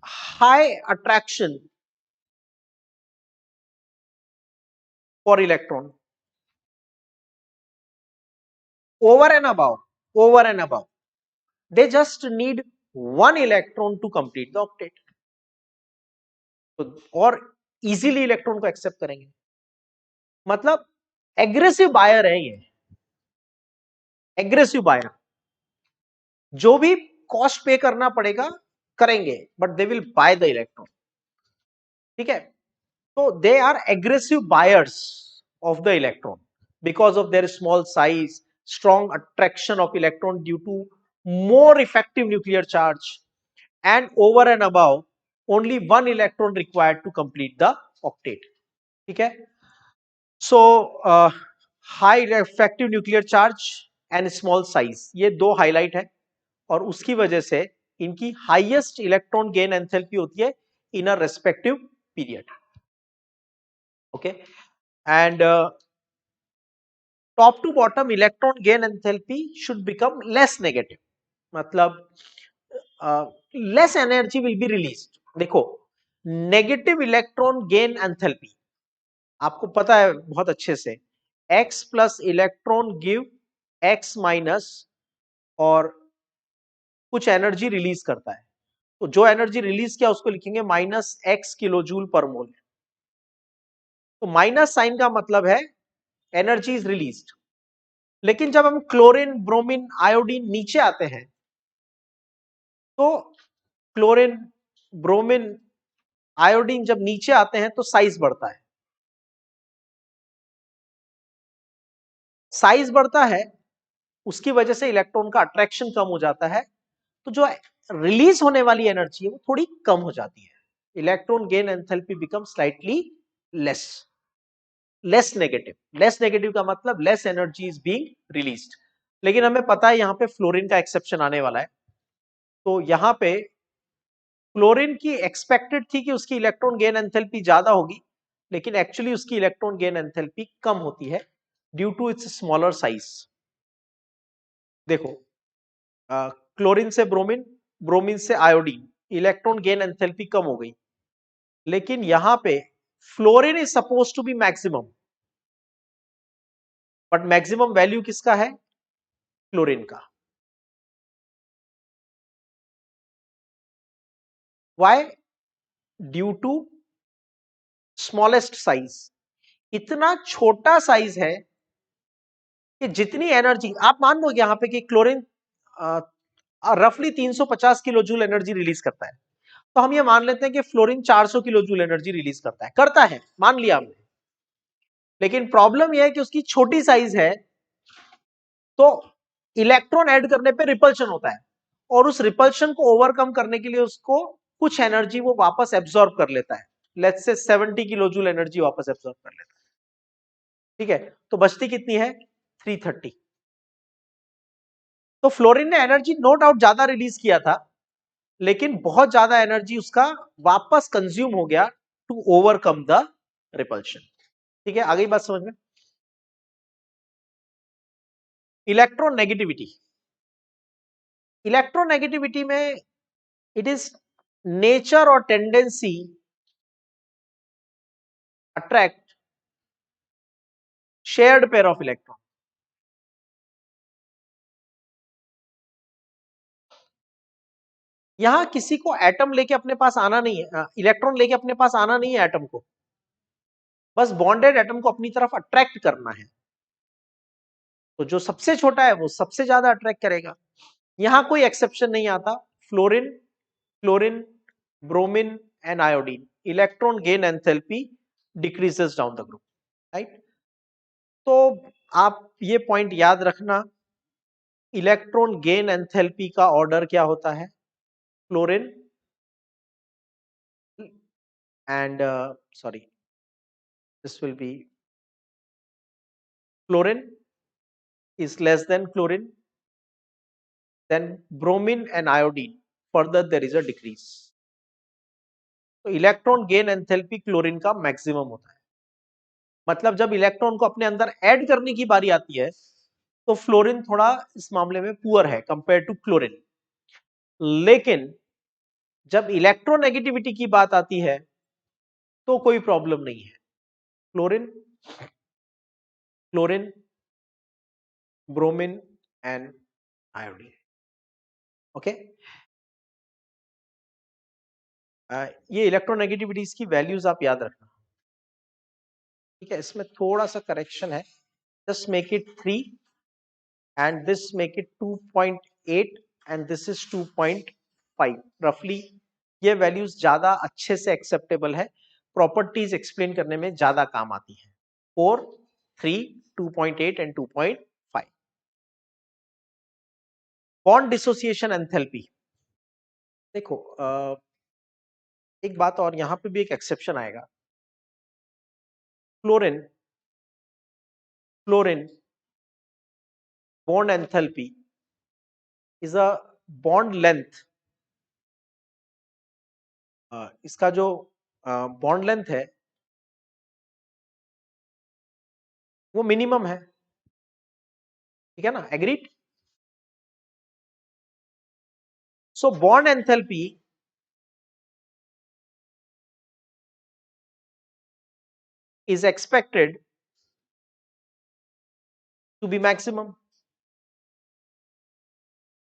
high attraction for electron. Over and above they just need one electron to complete the octet, तो और इजीली इलेक्ट्रॉन को एक्सेप्ट करेंगे। मतलब एग्रेसिव बायर है ये, एग्रेसिव बायर, जो भी कॉस्ट पे करना पड़ेगा करेंगे, but they will buy the electron. ठीक है, तो they are aggressive buyers of the electron because of their small size, strong attraction of electron due to more effective nuclear charge, and over and above only one electron required to complete the octet. ठीक है, so high effective nuclear charge and small size, ये दो highlight है और उसकी वजह से इनकी हाईएस्ट इलेक्ट्रॉन गेन एंथैल्पी होती है in a respective period. Okay, and top to bottom electron gain enthalpy should become less negative, मतलब less energy will be released. देखो, नेगेटिव इलेक्ट्रॉन गेन एंथैल्पी आपको पता है बहुत अच्छे से, x plus electron give x minus और कुछ एनर्जी रिलीज करता है, तो जो एनर्जी रिलीज किया उसको लिखेंगे माइनस x किलो जूल पर मोल। तो माइनस साइन का मतलब है एनर्जी इज रिलीज्ड। लेकिन जब हम क्लोरीन, ब्रोमीन, आयोडीन नीचे आते हैं तो क्लोरीन, ब्रोमीन, आयोडीन जब नीचे आते हैं तो साइज बढ़ता है। साइज बढ़ता है, उसकी वजह से इलेक्ट्रॉन का अट्रैक्शन कम हो जाता है, तो जो रिलीज होने वाली एनर्जी है वो थोड़ी कम हो जाती है। Electron gain enthalpy become slightly less, less negative. Less negative का मतलब less energy is being released. लेकिन हमें पता है यहां पे फ्लोरीन का एक्सेप्शन आने वाला है, तो यहां पे क्लोरीन की एक्सपेक्टेड थी कि उसकी इलेक्ट्रॉन गेन एंथैल्पी ज्यादा होगी, लेकिन एक्चुअली उसकी इलेक्ट्रॉन गेन एंथैल्पी कम होती है due to its smaller size. देखो, क्लोरीन से ब्रोमीन, ब्रोमीन से आयोडीन, इलेक्ट्रॉन गेन एंथैल्पी कम हो गई, लेकिन यहां पे fluorine is suppose to be maximum, but maximum value किसका है? क्लोरीन का। Why? Due to smallest size. इतना छोटा साइज है कि जितनी एनर्जी आप मान लो यहां पे कि क्लोरीन रफली 350 किलो जूल एनर्जी रिलीज करता है, तो हम ये मान लेते हैं कि fluorine 400 kilo joule energy release करता है, मान लिया हमने। लेकिन प्रॉब्लम यह है कि उसकी छोटी साइज है, तो इलेक्ट्रॉन ऐड करने पे रिपल्शन होता है, और उस रिपल्शन को ओवरकम करने के लिए उसको कुछ एनर्जी वो वापस एब्सॉर्ब कर लेता है। Let's say 70 kilo joule energy वापस एब्सॉर्ब कर लेता है। ठीक है, तो बचती कितनी है? 330। तो फ्लोरीन ने एनर्जी नो डाउट ज्यादा रिलीज किया था, लेकिन बहुत ज्यादा एनर्जी उसका वापस कंज्यूम हो गया टू ओवरकम द रिपल्शन। ठीक है, आगे बात समझ में। इलेक्ट्रोनेगेटिविटी, इलेक्ट्रोनेगेटिविटी में इट इज नेचर और tendency attract shared pair of electron. यहां किसी को एटम लेके अपने पास आना नहीं है, इलेक्ट्रॉन लेके अपने पास आना नहीं है एटम को, बस बॉन्डेड एटम को अपनी तरफ अट्रैक्ट करना है। तो जो सबसे छोटा है वो सबसे ज्यादा अट्रैक्ट करेगा। यहां कोई एक्सेप्शन नहीं आता। Fluorine, chlorine, bromine and iodine, electron gain enthalpy decreases down the group, right. तो आप ये पॉइंट याद रखना, इलेक्ट्रॉन गेन एंथैल्पी का ऑर्डर क्या होता है? Fluorine and sorry, this will be fluorine is less than chlorine, then bromine and iodine, further there is a decrease। तो इलेक्ट्रॉन गेन एंथैल्पी क्लोरीन का मैक्सिमम होता है। मतलब जब इलेक्ट्रॉन को अपने अंदर ऐड करने की बारी आती है तो फ्लोरीन थोड़ा इस मामले में पुअर है कंपेयर टू क्लोरीन। लेकिन जब इलेक्ट्रोनेगेटिविटी की बात आती है तो कोई प्रॉब्लम नहीं है। Chlorine, chlorine, bromine and iodine. Okay, ये इलेक्ट्रोनेगेटिविटीज की वैल्यूज आप याद रखना। ठीक है, इसमें थोड़ा सा करेक्शन है, just make it 3 and this make it 2.8 and this is 2.5 रफली। ये वैल्यूज ज्यादा अच्छे से एक्सेप्टेबल है, प्रॉपर्टीज एक्सप्लेन करने में ज्यादा काम आती है। 4, 3, 2.8 एंड 2.5। Bond dissociation enthalpy. देखो, एक बात और, यहां पे भी एक एक्सेप्शन आएगा। Fluorine, fluorine bond enthalpy is a bond length, इसका जो बॉन्ड लेंथ है वो मिनिमम है, ठीक है ना, agreed. So bond enthalpy is expected to be maximum।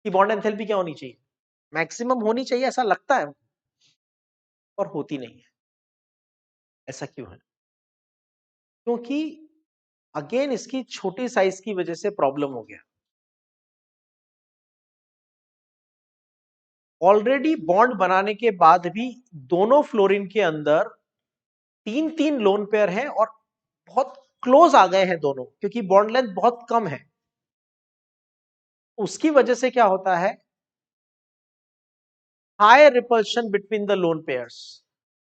कि बॉन्ड एंथैल्पी क्या होनी चाहिए, मैक्सिमम होनी चाहिए, ऐसा लगता है और होती नहीं है। ऐसा क्यों है? क्योंकि अगेन इसकी छोटी साइज की वजह से प्रॉब्लम हो गया। ऑलरेडी बॉन्ड बनाने के बाद भी दोनों फ्लोरीन के अंदर 3-3 लोन पेयर हैं और बहुत क्लोज आ गए हैं दोनों, क्योंकि बॉन्ड लेंथ बहुत कम है। उसकी वजह से क्या होता है, high repulsion between the lone pairs,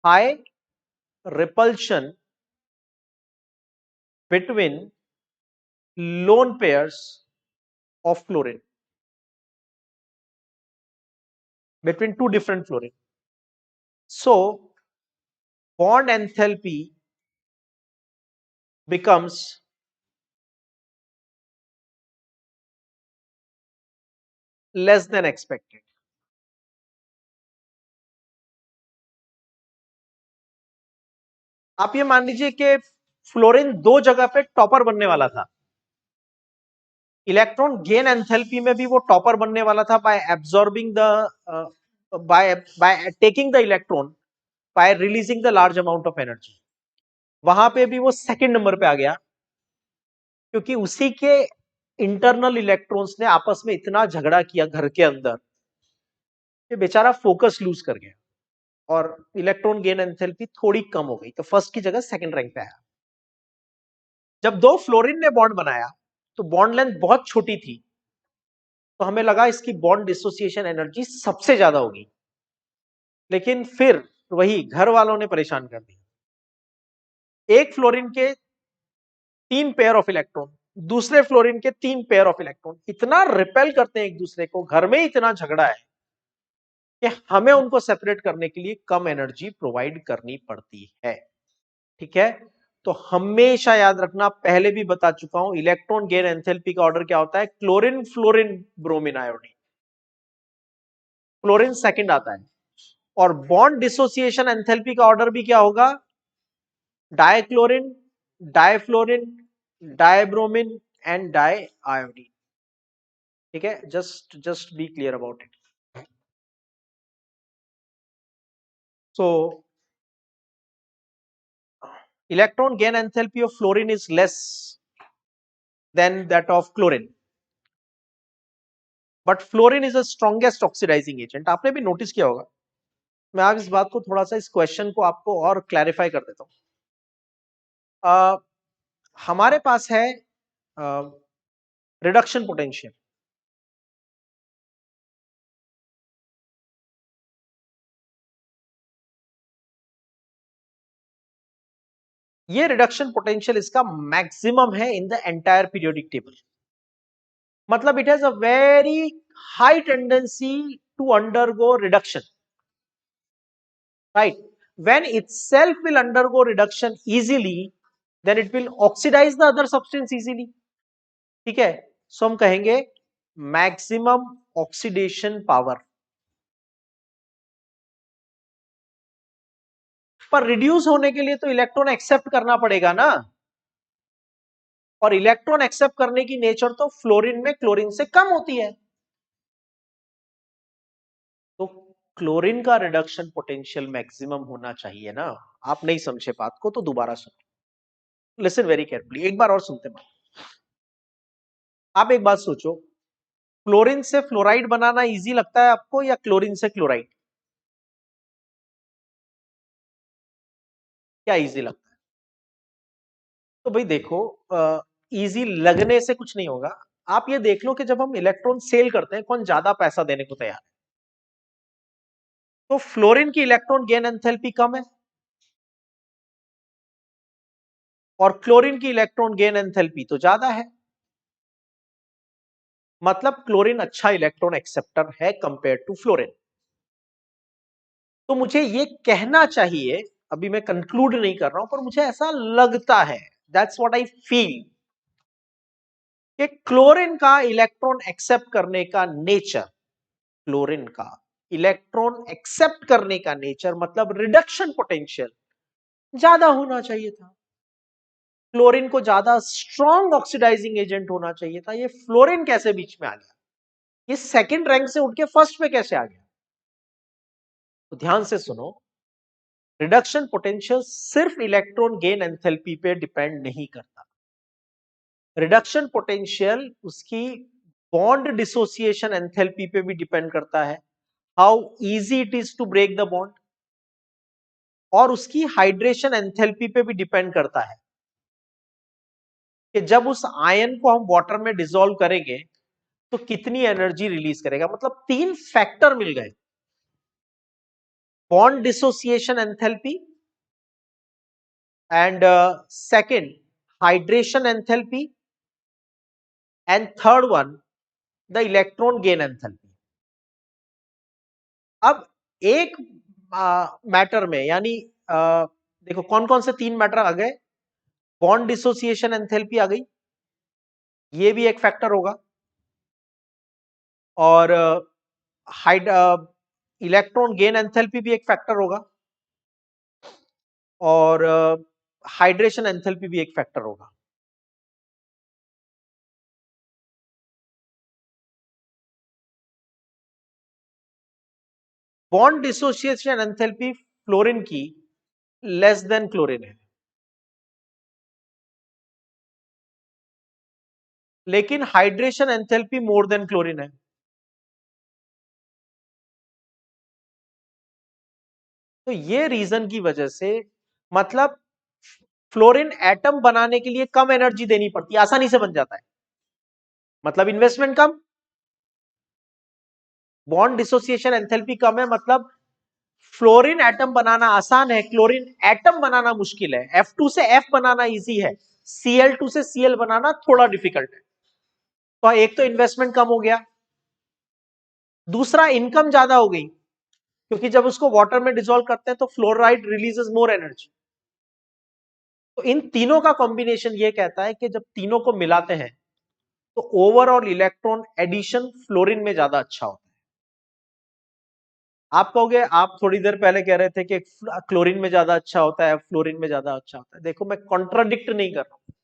high repulsion between lone pairs of fluorine, between two different fluorine. So bond enthalpy becomes less than expected। आप ये मान लीजिए कि फ्लोरीन दो जगह पे टॉपर बनने वाला था। इलेक्ट्रॉन गेन एंथैल्पी में भी वो टॉपर बनने वाला था by absorbing the by taking the electron, by releasing the large amount of energy. वहां पे भी वो सेकंड नंबर पे आ गया, क्योंकि उसी के इंटरनल इलेक्ट्रॉन्स ने आपस में इतना झगड़ा किया घर के अंदर कि बेचारा फोकस लूज कर गया और इलेक्ट्रॉन गेन एंथैल्पी थोड़ी कम हो गई, तो फर्स्ट की जगह सेकंड रैंक पे आया। जब दो फ्लोरीन ने बॉन्ड बनाया तो बॉन्ड लेंथ बहुत छोटी थी, तो हमें लगा इसकी बॉन्ड डिसोसिएशन एनर्जी सबसे ज्यादा होगी, लेकिन फिर वही घर वालों ने परेशान कर दिया। एक फ्लोरीन के 3 पेयर ऑफ इलेक्ट्रॉन, दूसरे फ्लोरीन के 3 पेयर ऑफ इलेक्ट्रॉन इतना रिपेल करते हैं एक दूसरे को, घर में इतना झगड़ा है कि हमें उनको सेपरेट करने के लिए कम एनर्जी प्रोवाइड करनी पड़ती है, ठीक है। तो हमेशा याद रखना, पहले भी बता चुका हूं, इलेक्ट्रॉन गेन एंथैल्पी का ऑर्डर क्या होता है, chlorine fluorine bromine iodine. Chlorine second आता है, और बॉन्ड डिसोसिएशन एंथैल्पी का ऑर्डर भी क्या होगा, डाइक्लोरीन, डाइफ्लोरीन, डाइब्रोमीन एंड डाई आयोडीन, ठीक है। Just be clear about it. So electron gain enthalpy of fluorine is less than that of chlorine, but fluorine is the strongest oxidizing agent। आपने भी notice किया होगा। मैं आज इस बात को थोड़ा सा, इस क्वेश्चन को आपको और क्लैरिफाई कर देता हूं। हमारे पास है रिडक्शन पोटेंशियल। ये रिडक्शन पोटेंशियल इसका मैक्सिमम है in the entire periodic table. मतलब it has a very high tendency to undergo reduction, right? When itself will undergo reduction easily, then it will oxidize the other substance easily, ठीक है। सो हम कहेंगे maximum oxidation power. पर reduce होने के लिए तो इलेक्ट्रॉन एक्सेप्ट करना पड़ेगा ना, और इलेक्ट्रॉन एक्सेप्ट करने की नेचर तो फ्लोरीन में क्लोरीन से कम होती है। तो क्लोरीन का रिडक्शन पोटेंशियल मैक्सिमम होना चाहिए ना। आप नहीं समझे बात को तो दोबारा सुनो, लिसन वेरी केयरफुली, एक बार और सुनते हैं। आप एक बात सोचो, क्लोरीन से फ्लोराइड बनाना इजी लगता है आपको या क्लोरीन से क्लोराइड? क्या इजी लगता है? तो भाई देखो, इजी लगने से कुछ नहीं होगा। आप ये देख लो कि जब हम इलेक्ट्रॉन सेल करते हैं, कौन ज्यादा पैसा देने को तैयार है? तो फ्लोरीन की इलेक्ट्रॉन गेन एंथैल्पी कम है और क्लोरीन की इलेक्ट्रॉन गेन एंथैल्पी तो ज्यादा है। मतलब क्लोरीन अच्छा इलेक्ट्रॉन एक्सेप्टर है कंपेयर टू फ्लोरीन। तो मुझे ये कहना चाहिए, अभी मैं कंक्लूड नहीं कर रहा हूं, पर मुझे ऐसा लगता है, दैट्स व्हाट आई फील, कि क्लोरीन का इलेक्ट्रॉन एक्सेप्ट करने का नेचर, क्लोरीन का इलेक्ट्रॉन एक्सेप्ट करने का नेचर मतलब रिडक्शन पोटेंशियल ज्यादा होना चाहिए था। क्लोरीन को ज्यादा स्ट्रॉन्ग ऑक्सीडाइजिंग एजेंट होना चाहिए था। ये फ्लोरीन कैसे बीच में आ गया? ये सेकंड रैंक से उठ के फर्स्ट पे कैसे आ गया? तो ध्यान से सुनो, रिडक्शन पोटेंशियल सिर्फ इलेक्ट्रॉन गेन एंथैल्पी पे डिपेंड नहीं करता। रिडक्शन पोटेंशियल उसकी बॉन्ड डिसोसिएशन एंथैल्पी पे भी डिपेंड करता है, how easy it is to break the bond, और उसकी हाइड्रेशन एंथैल्पी पे भी डिपेंड करता है कि जब उस आयन को हम वाटर में डिसॉल्व करेंगे तो कितनी एनर्जी रिलीज करेगा। मतलब तीन फैक्टर मिल गए, bond dissociation enthalpy, and second hydration enthalpy, and third one the electron gain enthalpy. अब एक मैटर में, यानी देखो कौन कौन से तीन मैटर आ गए, बॉन्ड डिसोसिएशन एंथैल्पी आ गई, ये भी एक फैक्टर होगा, और इलेक्ट्रॉन गेन एंथैल्पी भी एक फैक्टर होगा, और हाइड्रेशन एंथैल्पी भी एक फैक्टर होगा। बॉन्ड डिसोसिएशन एंथैल्पी फ्लोरीन की लेस देन क्लोरीन है, लेकिन hydration enthalpy more than chlorine है। तो ये रीजन की वजह से, मतलब फ्लोरीन एटम बनाने के लिए कम एनर्जी देनी पड़ती है, आसानी से बन जाता है, मतलब इन्वेस्टमेंट कम, बॉन्ड डिसोसिएशन एंथैल्पी कम है, मतलब फ्लोरीन एटम बनाना आसान है, क्लोरीन एटम बनाना मुश्किल है। F2 से F बनाना इजी है, Cl2 से Cl बनाना थोड़ा डिफिकल्ट है। तो एक तो इन्वेस्टमेंट कम हो गया, दूसरा इनकम ज्यादा हो गई, क्योंकि जब उसको वाटर में डिसॉल्व करते हैं तो फ्लोराइड रिलीजेस मोर एनर्जी। तो इन तीनों का कॉम्बिनेशन ये कहता है कि जब तीनों को मिलाते हैं तो ओवरऑल इलेक्ट्रॉन एडिशन फ्लोरीन में ज्यादा अच्छा होता है। आप कहोगे, आप थोड़ी देर पहले कह रहे थे कि क्लोरीन में ज्यादा अच्छा होता है, फ्लोरीन में ज्यादा अच्छा होता है। देखो, मैं कॉन्ट्राडिक्ट नहीं कर रहा हूं,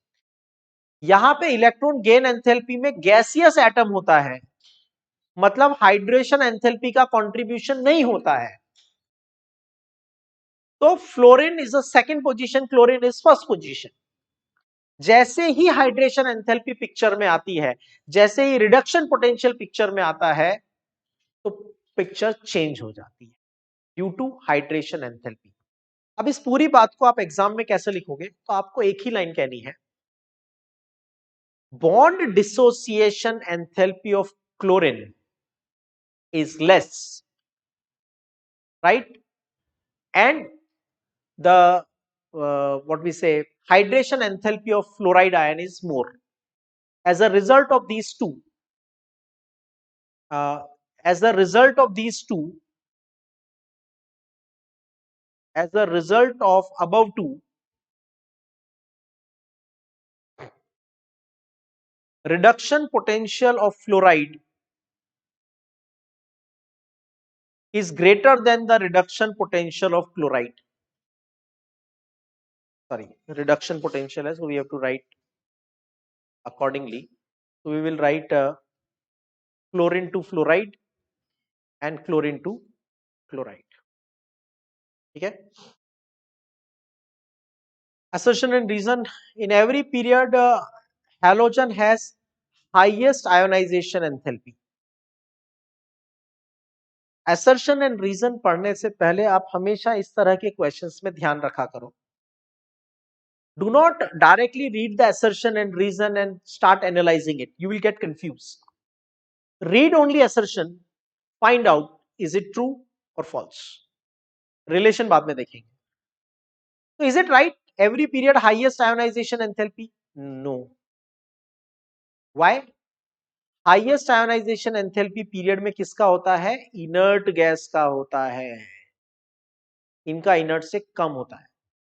यहां पे इलेक्ट्रॉन गेन एंथैल्पी में गैसियस एटम होता है, मतलब हाइड्रेशन एंथैल्पी का कंट्रीब्यूशन नहीं होता है। तो fluorine is the second position, chlorine is first position. जैसे ही हाइड्रेशन एंथैल्पी पिक्चर में आती है, जैसे ही रिडक्शन पोटेंशियल पिक्चर में आता है, तो पिक्चर चेंज हो जाती है ड्यू टू हाइड्रेशन एंथैल्पी। अब इस पूरी बात को आप एग्जाम में कैसे लिखोगे, तो आपको एक ही लाइन कहनी है, bond dissociation enthalpy of chlorine is less, right? And the what we say hydration enthalpy of fluoride ion is more. As a result of these two, uh, as a result of these two, as a result of above two, reduction potential of fluoride is greater than the reduction potential of chloride. Sorry, reduction potential is, so we have to write accordingly. So we will write chlorine to fluoride and chlorine to chloride. ठीक है? Assertion and reason. In every period, halogen has highest ionization enthalpy. Assertion and reason पढ़ने से पहले आप हमेशा इस तरह के क्वेश्चंस में ध्यान रखा करो. Do not directly read the assertion and reason and start analyzing it. You will get confused. Read only assertion, find out is it true or false. Relation बाद में देखेंगे. So is it right? Every period highest ionization enthalpy? No. Why? Highest ionisation enthalpy period में किसका होता है? Inert gas का होता है, इनका इनर्ट से कम होता है।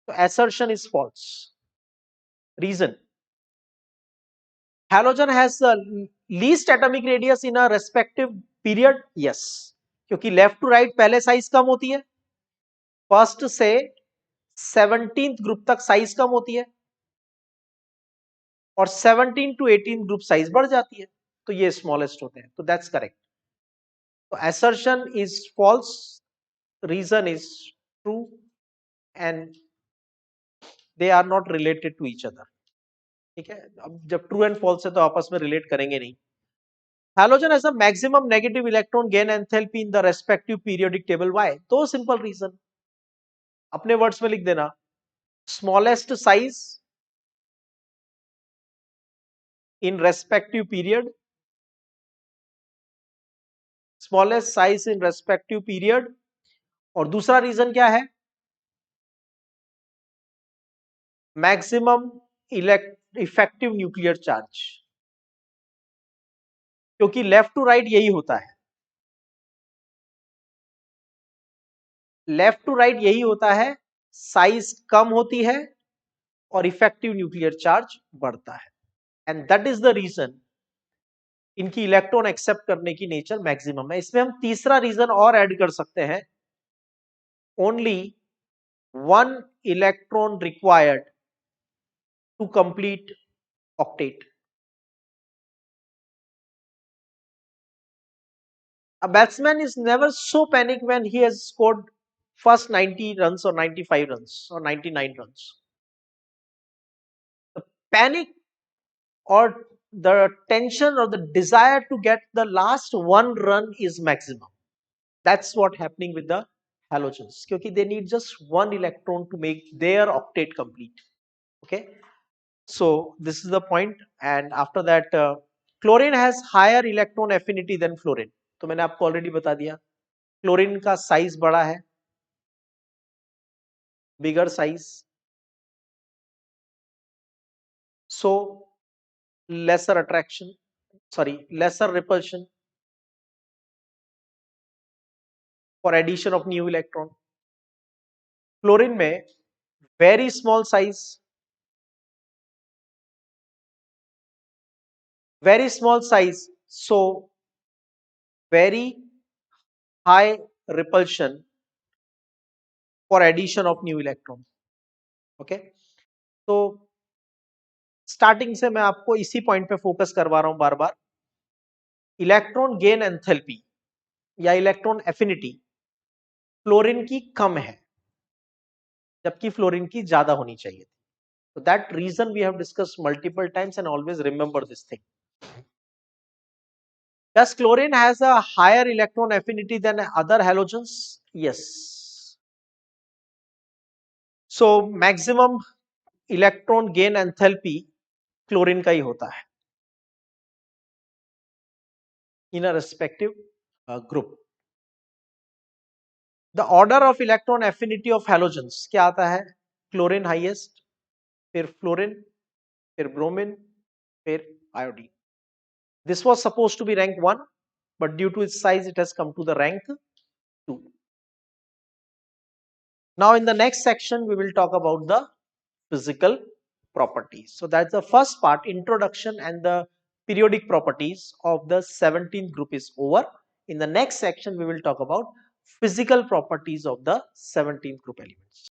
तो assertion is false. Reason: halogen has the least atomic radius in a respective period. Yes, क्योंकि लेफ्ट टू राइट पहले साइज कम होती है, फर्स्ट से 17th ग्रुप तक साइज कम होती है और 17 टू 18 ग्रुप साइज बढ़ जाती है, तो ये स्मॉलेस्ट होते हैं। तो दैट्स करेक्ट। तो assertion is false, reason is true, and they are not related to each other. ठीक है, अब जब ट्रू एंड फॉल्स है तो आपस में रिलेट करेंगे नहीं। Halogen has a maximum negative electron gain enthalpy in the respective periodic table. Why? दो simple reason, अपने वर्ड्स में लिख देना। Smallest size in respective period, smallest size in respective period, और दूसरा रीजन क्या है? मैक्सिमम इफेक्टिव न्यूक्लियर चार्ज, क्योंकि लेफ्ट टू राइट यही होता है, लेफ्ट टू राइट यही होता है, साइज कम होती है और इफेक्टिव न्यूक्लियर चार्ज बढ़ता है, and that is the reason इनकी इलेक्ट्रॉन एक्सेप्ट करने की नेचर मैक्सिमम है। इसमें हम तीसरा रीजन और ऐड कर सकते हैं, only one electron required to complete octet. A batsman is never so panic when he has scored first 90 runs or 95 runs or 99 runs. The panic or the tension or the desire to get the last one run is maximum. That's what happening with the halogens, क्योंकि they need just one electron to make their octet complete. Okay, so this is the point, and after that chlorine has higher electron affinity than fluorine. तो मैंने आपको already बता दिया, chlorine का size बड़ा है, bigger size, so lesser attraction, sorry, lesser repulsion for addition of new electron. Fluorine में very small size, very small size, so very high repulsion for addition of new electron. Okay, तो starting से मैं आपको इसी point पे focus करवा रहा हूं बार बार। इलेक्ट्रॉन गेन एंथैल्पी या इलेक्ट्रॉन एफिनिटी फ्लोरीन की कम है, जबकि फ्लोरीन की ज्यादा होनी चाहिए। So that reason we have discussed multiple times, and always remember this thing. Does chlorine has a higher electron affinity than other halogens? Yes. So maximum electron gain enthalpy chlorine का ही होता है in a respective group. The order of electron affinity of halogens क्या आता है? Chlorine highest, फिर fluorine, फिर bromine, फिर iodine. This was supposed to be rank 1, but due to its size it has come to the rank 2. Now in the next section we will talk about the physical properties. So that's the first part, introduction and the periodic properties of the 17th group is over. In the next section we will talk about physical properties of the 17th group elements.